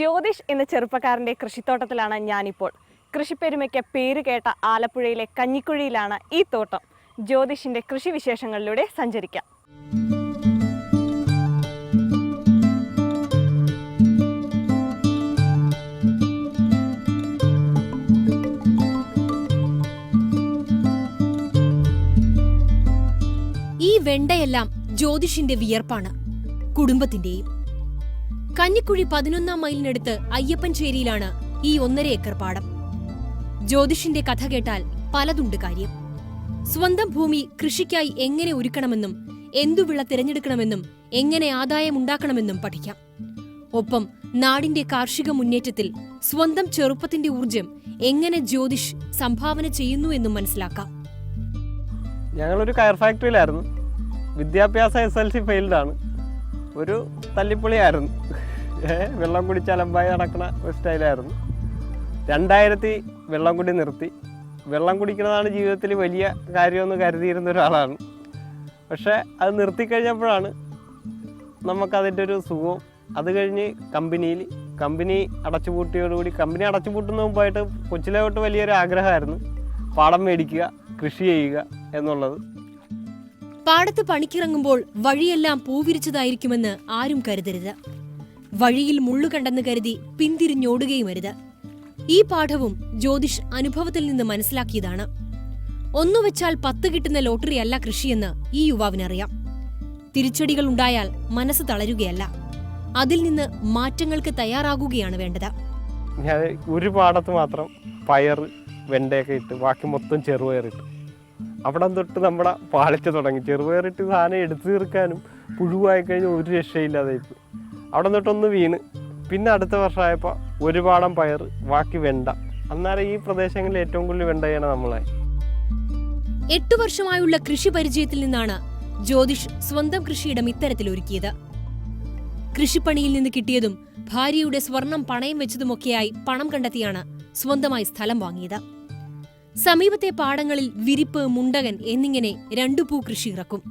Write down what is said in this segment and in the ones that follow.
ജ്യോതിഷ് എന്ന ചെറുപ്പക്കാരൻ്റെ കൃഷിത്തോട്ടത്തിലാണ് ഞാനിപ്പോൾ. കൃഷിപ്പെരുമയ്ക്ക് പേര് കേട്ട ആലപ്പുഴയിലെ കഞ്ഞിക്കുഴിയിലാണ് ഈ തോട്ടം. ജ്യോതിഷിൻ്റെ കൃഷിവിശേഷങ്ങളിലൂടെ സഞ്ചരിക്കാം. ഈ വെണ്ടയെല്ലാം ജ്യോതിഷിന്റെ വിയർപ്പാണ്, കുടുംബത്തിന്റെയും. കഞ്ഞിക്കുഴി 11-ാം മൈലിനടുത്ത് അയ്യപ്പൻചേരിയിലാണ് ഈ 1.5 ഏക്കർ പാടം. ജ്യോതിഷിന്റെ കഥ കേട്ടാൽ പലതുണ്ട് കാര്യം. സ്വന്തം ഭൂമി കൃഷിക്കായി എങ്ങനെ ഒരുക്കണമെന്നും എന്തു വിള തിരഞ്ഞെടുക്കണമെന്നും എങ്ങനെ ആദായമുണ്ടാക്കണമെന്നും പഠിക്കാം. ഒപ്പം നാടിന്റെ കാർഷിക മുന്നേറ്റത്തിൽ സ്വന്തം ചെറുപ്പത്തിന്റെ ഊർജം എങ്ങനെ ജ്യോതിഷ് സംഭാവന ചെയ്യുന്നു എന്നും മനസ്സിലാക്കാം. ഞങ്ങളൊരു കയർ ഫാക്ടറിയിലായിരുന്നു. വിദ്യാഭ്യാസ SLC ഫെയിൽഡാണ്. ഒരു തല്ലിപ്പൊളിയായിരുന്നു. വെള്ളം കുടിച്ച് അലമ്പായി നടക്കുന്ന ഒരു സ്റ്റൈലായിരുന്നു. 2000 വെള്ളം കുടി നിർത്തി. വെള്ളം കുടിക്കുന്നതാണ് ജീവിതത്തിൽ വലിയ കാര്യമെന്ന് കരുതിയിരുന്ന ഒരാളാണ്. പക്ഷേ അത് നിർത്തിക്കഴിഞ്ഞപ്പോഴാണ് നമുക്കതിൻ്റെ ഒരു സുഖവും. അത് കഴിഞ്ഞ് കമ്പനി അടച്ചുപൂട്ടിയോടുകൂടി, കമ്പനി അടച്ചുപൂട്ടുന്ന മുമ്പായിട്ട് കൊച്ചിലെ തൊട്ട് വലിയൊരു ആഗ്രഹമായിരുന്നു പാടം മേടിക്കുക, കൃഷി ചെയ്യുക എന്നുള്ളത്. പാടത്ത് പണിക്കിറങ്ങുമ്പോൾ വഴിയെല്ലാം പൂവിരിച്ചതായിരിക്കുമെന്ന് ആരും കരുതരുത്. വഴിയിൽ മുള്ളുകണ്ടെന്ന് കരുതി പിന്തിരിഞ്ഞോടുകയുമരുത്. ഈ പാഠവും ജ്യോതിഷ് അനുഭവത്തിൽ നിന്ന് മനസ്സിലാക്കിയതാണ്. ഒന്നുവെച്ചാൽ 10 കിട്ടുന്ന ലോട്ടറി അല്ല കൃഷിയെന്ന് ഈ യുവാവിനറിയാം. തിരിച്ചടികൾ ഉണ്ടായാൽ മനസ്സ് തളരുകയല്ല, അതിൽ നിന്ന് മാറ്റങ്ങൾക്ക് തയ്യാറാകുകയാണ് വേണ്ടത്. ഞാൻ ഒരു പാടത്ത് മാത്രം പയർ, വെണ്ടയൊക്കെ ഇട്ട്, ബാക്കി മൊത്തം ചെറുപയറിട്ട്. അവിടെ തൊട്ട് നമ്മുടെ പാളിച്ച തുടങ്ങി. ചെറുപയറിട്ട് സാധനം എടുത്തു തീർക്കാനും പുഴുവായി കഴിഞ്ഞാൽ ഒരു രക്ഷയില്ലാതെ ഇപ്പം അവിടെ തൊട്ടൊന്ന് വീണ്. പിന്നെ അടുത്ത വർഷമായപ്പോൾ ഒരു പാടം പയർ, ബാക്കി വെണ്ട. അന്നേരം ഈ പ്രദേശങ്ങളിൽ ഏറ്റവും കൂടുതൽ വെണ്ടയാണ് നമ്മളായി. 8 വർഷമായുള്ള കൃഷി പരിചയത്തിൽ നിന്നാണ് ജ്യോതിഷ് സ്വന്തം കൃഷിയിടം ഇത്തരത്തിലൊരുക്കിയത്. കൃഷിപ്പണിയിൽ നിന്ന് കിട്ടിയതും ഭാര്യയുടെ സ്വർണം പണയം വെച്ചതുമൊക്കെയായി പണം കണ്ടെത്തിയാണ് സ്വന്തമായി സ്ഥലം വാങ്ങിയത്. സമീപത്തെ പാടങ്ങളിൽ വിരിപ്പ്, മുണ്ടകൻ എന്നിങ്ങനെ 2 പൂ കൃഷി ഇറക്കും.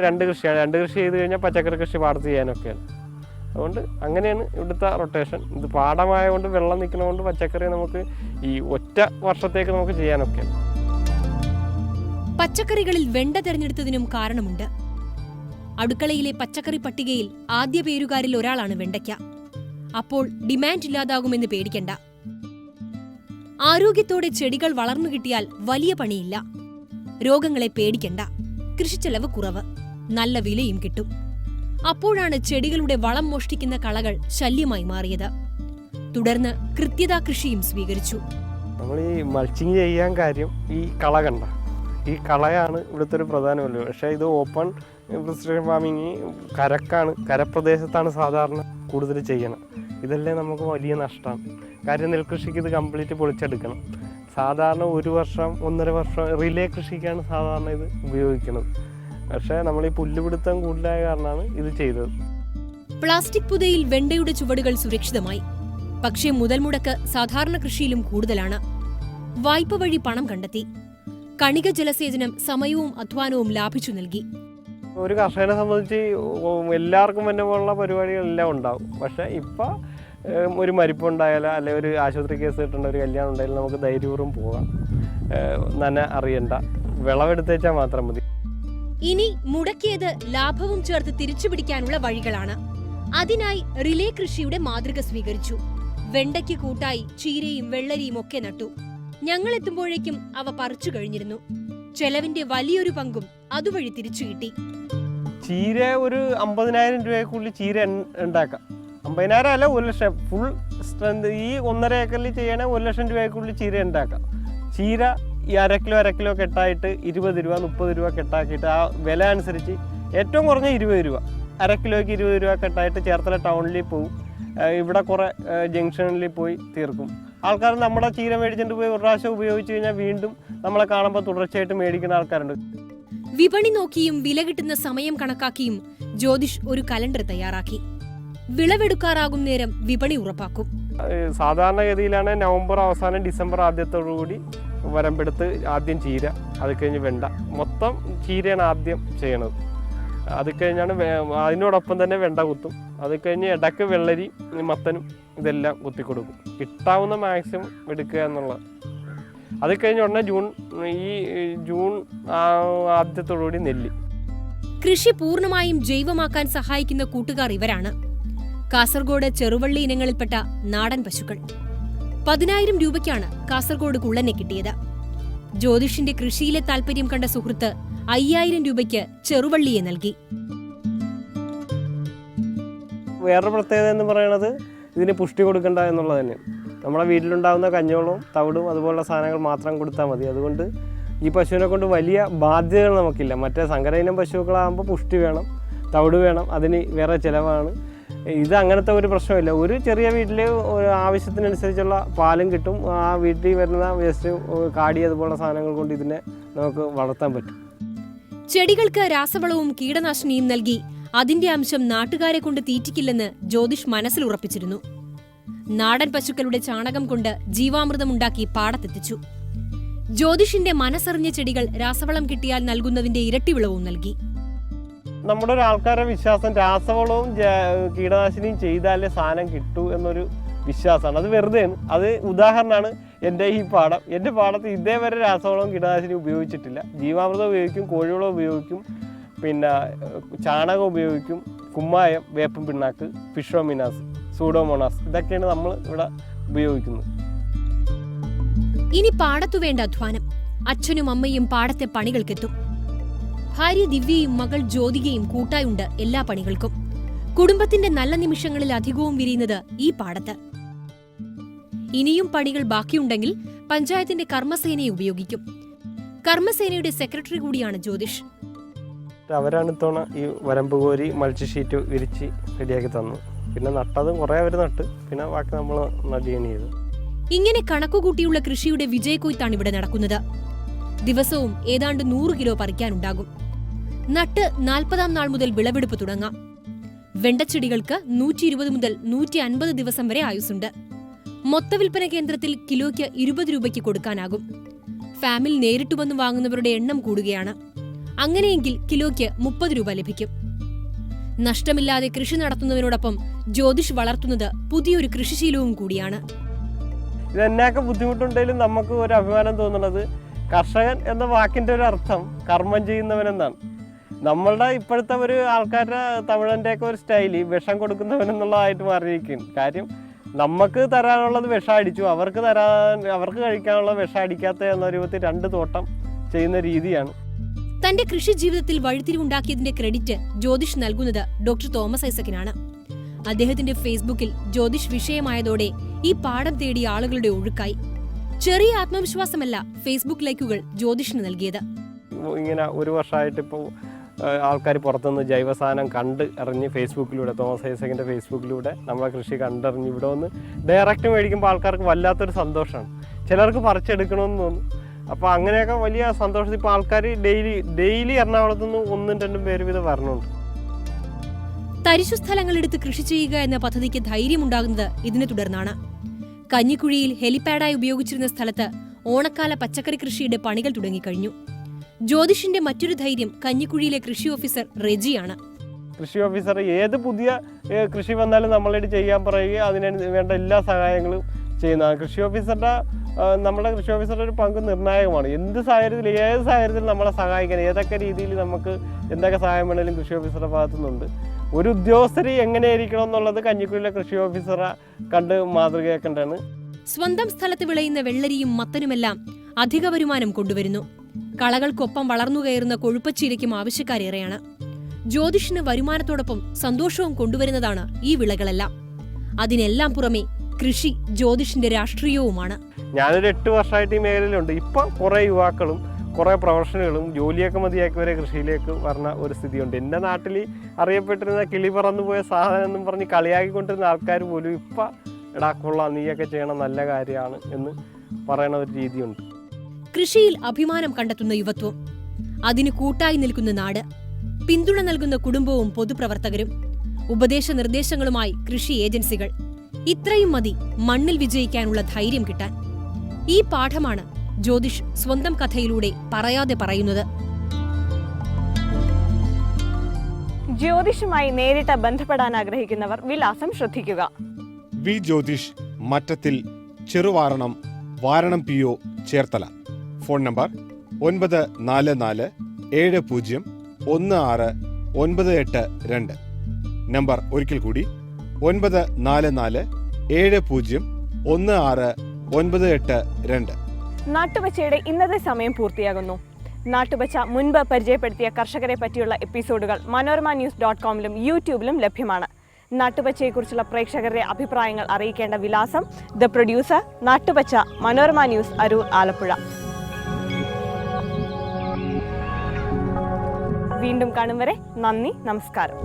2 കൃഷിയാണ്. 2 കൃഷി ചെയ്ത് കഴിഞ്ഞാൽ പച്ചക്കറി കൃഷി പാടത്ത് ചെയ്യാനൊക്കെയാണ്. അതുകൊണ്ട് അങ്ങനെയാണ് ഇവിടുത്തെ റൊട്ടേഷൻ. ഇത് പാടമായതുകൊണ്ട് വെള്ളം നിൽക്കുന്നതുകൊണ്ട് പച്ചക്കറി നമുക്ക് ഈ ഒറ്റ വർഷത്തേക്ക് നമുക്ക് ചെയ്യാനൊക്കെയാണ്. പച്ചക്കറികളിൽ വെണ്ട തിരഞ്ഞെടുത്തതിനും കാരണമുണ്ട്. അടുക്കളയിലെ പച്ചക്കറി പട്ടികയിൽ ആദ്യ പേരുകാരിൽ ഒരാളാണ് വെണ്ടയ്ക്ക. അപ്പോൾ ഡിമാൻഡ് ഇല്ലാതാകുമെന്ന് പേടിക്കണ്ട. ആരോഗ്യത്തോടെ ചെടികൾ വളർന്നു കിട്ടിയാൽ വലിയ പണിയില്ല. രോഗങ്ങളെ പേടിക്കണ്ട. കൃഷിച്ചെലവ് കുറവ്, നല്ല വിലയും കിട്ടും. അപ്പോഴാണ് ചെടികളുടെ വളം മോഷ്ടിക്കുന്ന കളകൾ ശല്യമായി മാറിയത്. തുടർന്ന് കൃത്യതാ കൃഷിയും സ്വീകരിച്ചു. നമ്മൾ ഈ മൾച്ചിങ് ചെയ്യാൻ കാര്യം ഈ കള കണ്ട, ഈ കളയാണ് ഇവിടുത്തെ ഒരു പ്രധാനമല്ല. പക്ഷേ ഇത് ഓപ്പൺ പ്രിസിഷൻ ഫാമിങ് കരപ്രദേശത്താണ് സാധാരണ കൂടുതൽ ചെയ്യണം. ഇതല്ലേ നമുക്ക് വലിയ നഷ്ടമാണ്. കാര്യം നെൽകൃഷിക്ക് ഇത് കംപ്ലീറ്റ് പൊളിച്ചെടുക്കണം. സാധാരണ 1 വർഷം 1.5 വർഷം റിലേ കൃഷിക്കാണ് സാധാരണ ഇത് ഉപയോഗിക്കുന്നത്. പക്ഷേ നമ്മൾ ഈ പുല്ലുപിടുത്തം കൂടുതലായ കാരണമാണ് ഇത് ചെയ്തത്. പ്ലാസ്റ്റിക് പുതയിൽ വെണ്ടയുടെ ചുവടുകൾ സുരക്ഷിതമായി. പക്ഷേ മുതൽ മുടക്ക് സാധാരണ കൃഷിയിലും കൂടുതലാണ്. വായ്പ വഴി പണം കണ്ടെത്തി. കണിക ജലസേചനം സമയവും അധ്വാനവും ലാഭിച്ചു നൽകി. ഒരു കർഷകനെ സംബന്ധിച്ച് എല്ലാവർക്കും തന്നെ പോലുള്ള പരിപാടികളെല്ലാം ഉണ്ടാവും. പക്ഷേ ഇപ്പം ഒരു മരിപ്പുണ്ടായാലോ അല്ലെങ്കിൽ ഒരു ആശുപത്രി കേസ് കിട്ടേണ്ട, ഒരു കല്യാണം ഉണ്ടായാലും നമുക്ക് ധൈര്യപൂർവ്വം പോകാം. അറിയണ്ട, വിളവെടുത്തേച്ചാൽ മാത്രം മതി. ഇനി മുടക്കിയത് ലാഭവും ചേർത്ത് തിരിച്ചുപിടിക്കാനുള്ള വഴികളാണ്. അതിനായി റിലേ കൃഷിയുടെ മാതൃക സ്വീകരിച്ചു. വെണ്ടയ്ക്ക് കൂട്ടായി ചീരയും വെള്ളരിയും ഒക്കെ നട്ടു. ഞങ്ങൾ എത്തുമ്പോഴേക്കും അവ പറിച്ചു കഴിഞ്ഞിരുന്നു. ചെലവിന്റെ വലിയൊരു പങ്കും അതുവഴി തിരിച്ചു കിട്ടി. ചീര ഒരു 50,000 രൂപയ്ക്കുള്ളിൽ ചീര ഉണ്ടാക്കാം. 50,000 അല്ല, 1 ലക്ഷം. ഫുൾ സ്ട്രെങ്ത് ഈ 1.5 ഏക്കറിൽ ചെയ്യണേ 1 ലക്ഷം രൂപയ്ക്കുള്ളിൽ ചീര ഉണ്ടാക്കാം. ചീര ഈ 1/2 കിലോ കെട്ടായിട്ട് 20 രൂപ 30 രൂപ കെട്ടാക്കിയിട്ട് ആ വില അനുസരിച്ച് ഏറ്റവും കുറഞ്ഞ 20 രൂപ, 1/2 കിലോയ്ക്ക് 20 രൂപ കെട്ടായിട്ട് ചേർത്തല ടൗണിൽ പോവും. ഇവിടെ കുറേ ജംഗ്ഷനിൽ പോയി തീർക്കും. ആൾക്കാർ നമ്മുടെ ചീര മേടിച്ചിട്ട് പോയി 1 പ്രാവശ്യം ഉപയോഗിച്ച് കഴിഞ്ഞാൽ വീണ്ടും നമ്മളെ കാണുമ്പോൾ തുടർച്ചയായിട്ട് മേടിക്കുന്ന ആൾക്കാരുണ്ട്. വിപണി നോക്കിയും വില കിട്ടുന്ന സമയം കണക്കാക്കിയും ജ്യോതിഷ് ഒരു കലണ്ടർ തയ്യാറാക്കി. വിളവെടുക്കാറാകും നേരം വിപണി ഉറപ്പാക്കും. സാധാരണഗതിയിലാണ് നവംബർ അവസാനം ഡിസംബർ ആദ്യത്തോടുകൂടി വരമ്പെടുത്ത് ആദ്യം ചീര, അത് കഴിഞ്ഞ് വെണ്ട. മൊത്തം ചീരയാണ് ആദ്യം ചെയ്യണത്. അത് കഴിഞ്ഞാണ് അതിനോടൊപ്പം തന്നെ വെണ്ട കുത്തും. അത് കഴിഞ്ഞ് ഇടയ്ക്ക് വെള്ളരി, മത്തനും ഇതെല്ലാം കുത്തിക്കൊടുക്കും. കിട്ടാവുന്ന മാക്സിമം എടുക്കുക എന്നുള്ളത്. അത് കഴിഞ്ഞ ഉടനെ ജൂൺ ആദ്യത്തോടുകൂടി നെല്ല്. കൃഷി പൂർണ്ണമായും ജൈവമാക്കാൻ സഹായിക്കുന്ന കൂട്ടുകാർ ഇവരാണ്. കാസർഗോഡ് ചെറുവള്ളി ഇനങ്ങളിൽപ്പെട്ട നാടൻ പശുക്കൾ. 10,000 രൂപയ്ക്കാണ് കാസർഗോഡ് കുള്ളനെ കിട്ടിയത്. ജ്യോതിഷിന്റെ കൃഷിയിലെ താല്പര്യം കണ്ട സുഹൃത്ത് 5,000 രൂപയ്ക്ക് ചെറുവള്ളിയെ നൽകി. വേറൊരു പ്രത്യേകത എന്ന് പറയുന്നത് ഇതിന് പുഷ്ടി കൊടുക്കണ്ട എന്നുള്ളത് തന്നെയാണ്. നമ്മുടെ വീട്ടിലുണ്ടാകുന്ന കഞ്ഞോളവും തവിടും അതുപോലുള്ള സാധനങ്ങൾ മാത്രം കൊടുത്താൽ മതി. അതുകൊണ്ട് ഈ പശുവിനെ കൊണ്ട് വലിയ ബാധ്യതകൾ നമുക്കില്ല. മറ്റേ സങ്കര ഇനം പശുക്കളാകുമ്പോൾ പുഷ്ടി വേണം, തവിട് വേണം, അതിന് വേറെ ചിലവാണ്. ഇത് അങ്ങനത്തെ ഒരു പ്രശ്നമില്ല. ഒരു ചെറിയ വീട്ടിൽ ആവശ്യത്തിനനുസരിച്ചുള്ള പാലും കിട്ടും. ആ വീട്ടിൽ വരുന്ന വേസ്റ്റ്, കാടി അതുപോലുള്ള സാധനങ്ങൾ കൊണ്ട് ഇതിനെ നമുക്ക് വളർത്താൻ പറ്റും. ചെടികൾക്ക് രാസവളവും കീടനാശിനിയും നൽകി അതിന്റെ അംശം നാട്ടുകാരെ കൊണ്ട് തീറ്റിക്കില്ലെന്ന് ജ്യോതിഷ് മനസ്സിൽ ഉറപ്പിച്ചിരുന്നു. നാടൻ പശുക്കളുടെ ചാണകം കൊണ്ട് ജീവാമൃതമുണ്ടാക്കി പാടത്തെത്തിച്ചു. ജ്യോതിഷിന്റെ മനസ്സറിഞ്ഞ ചെടികൾ രാസവളം കിട്ടിയാൽ നൽകുന്നതിന്റെ ഇരട്ടി വിളവും നൽകി. നമ്മുടെ ഒരു ആൾക്കാരുടെ വിശ്വാസം രാസവളവും കീടനാശിനിയും ചെയ്താലേ സാധനം കിട്ടൂ എന്നൊരു വിശ്വാസമാണ്. അത് വെറുതെയാണ്. അത് ഉദാഹരണമാണ് എൻ്റെ ഈ പാടം. എൻ്റെ പാടത്ത് ഇതേവരെ രാസവളവും കീടനാശിനിയും ഉപയോഗിച്ചിട്ടില്ല. ജീവാമൃതം ഉപയോഗിക്കും, കോഴിവളം ഉപയോഗിക്കും, പിന്നെ ചാണകം ഉപയോഗിക്കും, കുമ്മായം, വേപ്പൻ പിണ്ണാക്ക്, ഫിഷോമിനാസ്, സൂഡോമോണാസ്, ഇതൊക്കെയാണ് നമ്മൾ ഇവിടെ ഉപയോഗിക്കുന്നത്. ഇനി പാടത്തു വേണ്ട അധ്വാനം. അച്ഛനും അമ്മയും പാടത്തെ പണികൾക്കെത്തും. ഭാര്യ ദിവ്യയും മകൾ ജ്യോതികയും കൂട്ടായുണ്ട് എല്ലാ പണികൾക്കും. കുടുംബത്തിന്റെ നല്ല നിമിഷങ്ങളിൽ അധികവും വിരിയുന്നത് ഈ പാടത്ത്. ഇനിയും പണികൾ ബാക്കിയുണ്ടെങ്കിൽ പഞ്ചായത്തിന്റെ കർമ്മസേനയെ ഉപയോഗിക്കും. കർമ്മസേനയുടെ സെക്രട്ടറി കൂടിയാണ് ജ്യോതിഷ്. അവരാണ് ഇത്തവണ ഈ വരമ്പ് കോരി മൾച്ച് ഷീറ്റ് വിരിച്ച് റെഡിയാക്കി തന്നു. പിന്നെ നട്ടതും കുറേ അവർ നട്ട്, പിന്നെ ബാക്കി നമ്മൾ നടിയാണ് ചെയ്തു. ഇങ്ങനെ കണക്കുകൂട്ടിയുള്ള കൃഷിയുടെ വിജയക്കൊയ്ത്താണ് ഇവിടെ നടക്കുന്നത്. ദിവസവും ഏതാണ്ട് 100 കിലോ പറിക്കാനുണ്ടാകും. നട്ട് 40-ാം നാൾ മുതൽ വിളവെടുപ്പ് തുടങ്ങാം. വെണ്ടച്ചെടികൾക്ക് 120 മുതൽ 150 ദിവസം വരെ ആയുസുണ്ട്. മൊത്തവിൽപ്പന കേന്ദ്രത്തിൽ കിലോയ്ക്ക് 20 രൂപയ്ക്ക് കൊടുക്കാനാകും. ഫാമിൽ നേരിട്ട് വന്ന് വാങ്ങുന്നവരുടെ എണ്ണം കൂടുകയാണ്. അങ്ങനെയെങ്കിൽ കിലോയ്ക്ക് 30 രൂപ ലഭിക്കും. നഷ്ടമില്ലാതെ കൃഷി നടത്തുന്നതിനോടൊപ്പം ജ്യോതിഷ് വളർത്തുന്നത് പുതിയൊരു കൃഷിശീലവും കൂടിയാണ്. ഇതെന്നൊക്കെ ബുദ്ധിമുട്ടുണ്ടെങ്കിലും നമുക്ക് ഒരു അഭിമാനം തോന്നുന്നത് കർഷകൻ എന്ന വാക്കിൻ്റെ ഒരു അർത്ഥം കർമ്മം ചെയ്യുന്നവനെന്നാണ്. നമ്മളുടെ ഇപ്പോഴത്തെ ഒരു ആൾക്കാരുടെ തമിഴൻ്റെയൊക്കെ ഒരു സ്റ്റൈല് വിഷം കൊടുക്കുന്നവനെന്നുള്ളതായിട്ട് മാറിയിരിക്കുകയാണ്. കാര്യം നമുക്ക് തരാനുള്ളത് വിഷം അടിച്ചു, അവർക്ക് കഴിക്കാനുള്ള വിഷം അടിക്കാത്ത എന്ന രൂപത്തിൽ 2 തോട്ടം ചെയ്യുന്ന രീതിയാണ്. തന്റെ കൃഷി ജീവിതത്തിൽ വഴിത്തിരിവുണ്ടാക്കിയതിന്റെ ക്രെഡിറ്റ് ജ്യോതിഷ് നൽകുന്നത് ഡോക്ടർ തോമസ് ഐസക്കിനാണ്. അദ്ദേഹത്തിന്റെ ഫേസ്ബുക്കിൽ ജ്യോതിഷ് വിഷയമായതോടെ ഈ പാഠം തേടിയ ആളുകളുടെ ഒഴുക്കായി. ചെറിയ ആത്മവിശ്വാസമല്ല ഫേസ്ബുക്ക് ലൈക്കുകൾ ജ്യോതിഷിന് നൽകിയത്. ഇങ്ങനെ ഒരു വർഷമായിട്ട് ഇപ്പോൾ ആൾക്കാർ പുറത്തുനിന്ന് ജൈവസാധനം കണ്ട് അറിഞ്ഞ് ഫേസ്ബുക്കിലൂടെ, തോമസ് ഐസക്കിൻ്റെ ഫേസ്ബുക്കിലൂടെ നമ്മളെ കൃഷി കണ്ടറിഞ്ഞ് ഇവിടെ വന്ന് ഡയറക്റ്റ് മേടിക്കുമ്പോൾ ആൾക്കാർക്ക് വല്ലാത്തൊരു സന്തോഷമാണ്. ചിലർക്ക് പറിച്ചെടുക്കണമെന്ന് തോന്നും. അപ്പോൾ അങ്ങനെയൊക്കെ വലിയ സന്തോഷത്തിൽ ഇപ്പോൾ ആൾക്കാർ ഡെയിലി എറണാകുളത്തു നിന്ന് 1-2 പേര് വീതം വരണുണ്ട്. തരിശു സ്ഥലങ്ങളെടുത്ത് കൃഷി ചെയ്യുക എന്ന പദ്ധതിക്ക് ധൈര്യമുണ്ടാകുന്നത് ഇതിനെ തുടർന്നാണ്. കഞ്ഞിക്കുഴിയിൽ ഹെലിപാഡായി ഉപയോഗിച്ചിരുന്ന സ്ഥലത്ത് ഓണക്കാല പച്ചക്കറി കൃഷിയുടെ പണികൾ തുടങ്ങിക്കഴിഞ്ഞു. ജ്യോതിഷിന്റെ മറ്റൊരു ധൈര്യം കഞ്ഞിക്കുഴിയിലെ കൃഷി ഓഫീസർ റെജിയാണ്. കൃഷി ഓഫീസർ ഏത് പുതിയ കൃഷി വന്നാലും നമ്മളോട് ചെയ്യാൻ പറയുകയും അതിന് വേണ്ട എല്ലാ സഹായങ്ങളും ചെയ്യുന്നതാണ്. നമ്മുടെ കൃഷി ഓഫീസറുടെ ഒരു പങ്ക് നിർണായകമാണ്. ഏത് സാഹചര്യത്തിൽ നമ്മളെ സഹായിക്കാൻ ഏതൊക്കെ രീതിയിൽ നമുക്ക് എന്തൊക്കെ സഹായം വേണമെങ്കിലും കൃഷി ഓഫീസറുടെ ഭാഗത്തുനിന്നുണ്ട്. ഒരു ഉദ്യോഗസ്ഥർ എങ്ങനെയായിരിക്കണം എന്നുള്ളത് കഞ്ഞിക്കുഴിയിലെ കൃഷി ഓഫീസറെ കണ്ട് മാതൃകയാക്കേണ്ടതാണ്. സ്വന്തം സ്ഥലത്ത് വിളയുന്ന വെള്ളരിയും മത്തനുമെല്ലാം അധിക വരുമാനം കൊണ്ടുവരുന്നു. കളകൾക്കൊപ്പം വളർന്നുകയറുന്ന കൊഴുപ്പച്ചീരയ്ക്കും ആവശ്യക്കാരേറെയാണ്. ജ്യോതിഷിന് വരുമാനത്തോടൊപ്പം സന്തോഷവും കൊണ്ടുവരുന്നതാണ് ഈ വിളകളെല്ലാം. അതിനെല്ലാം പുറമെ കൃഷി ജ്യോതിഷിന്റെ രാഷ്ട്രീയവുമാണ്. ഞാനൊരു 8 വർഷമായിട്ട് ഈ മേഖലയിലുണ്ട്. ഇപ്പം കുറേ യുവാക്കളും കുറേ പ്രൊഫഷണലുകളും ജോലിയൊക്കെ മതിയാക്കിയവരെ കൃഷിയിലേക്ക് വരുന്ന ഒരു സ്ഥിതിയുണ്ട്. എൻ്റെ നാട്ടിൽ അറിയപ്പെട്ടിരുന്ന കിളി പറന്നുപോയ സാധനം എന്നും പറഞ്ഞ് കളിയാക്കിക്കൊണ്ടിരുന്ന ആൾക്കാർ പോലും ഇപ്പം എടാ കൊള്ളാം, നീയൊക്കെ ചെയ്യണം, നല്ല കാര്യമാണ് എന്ന് പറയുന്ന ഒരു രീതിയുണ്ട്. കൃഷിയിൽ അഭിമാനം കണ്ടെത്തുന്ന യുവത്വം, അതിന് കൂട്ടായി നിൽക്കുന്ന നാട്, പിന്തുണ നൽകുന്ന കുടുംബവും പൊതുപ്രവർത്തകരും, ഉപദേശ നിർദ്ദേശങ്ങളുമായി കൃഷി ഏജൻസികൾ. ഇത്രയും മതി മണ്ണിൽ വിജയിക്കാനുള്ള ധൈര്യം കിട്ടാൻ. ഈ പാഠമാണ് ജ്യോതിഷ് സ്വന്തം കഥയിലൂടെ പറയാതെ പറയുന്നത്. ജ്യോതിഷുമായി നേരിട്ട് ബന്ധപ്പെടാൻ ആഗ്രഹിക്കുന്നവർ വിലാസം ശ്രദ്ധിക്കുക. V Jyothish, Mattathil, Cheruvaranam, Varanam PO, Cherthala. Phone number 9447016982. Number ഒരിക്കൽ കൂടി 9447016982. നാട്ടുപച്ചയുടെ ഇന്നത്തെ സമയം പൂർത്തിയാകുന്നു. നാട്ടുപച്ച മുൻപ് പരിചയപ്പെടുത്തിയ കർഷകരെ പറ്റിയുള്ള എപ്പിസോഡുകൾ ManoRamaNews.com-ലും യൂട്യൂബിലും ലഭ്യമാണ്. നാട്ടുപച്ചയെക്കുറിച്ചുള്ള പ്രേക്ഷകരുടെ അഭിപ്രായങ്ങൾ അറിയിക്കേണ്ട വിലാസം: the producer, Nattupacha, Manorama news, Aroor, Alappuzha. വീണ്ടും കാണും വരെ നന്ദി, നമസ്കാരം.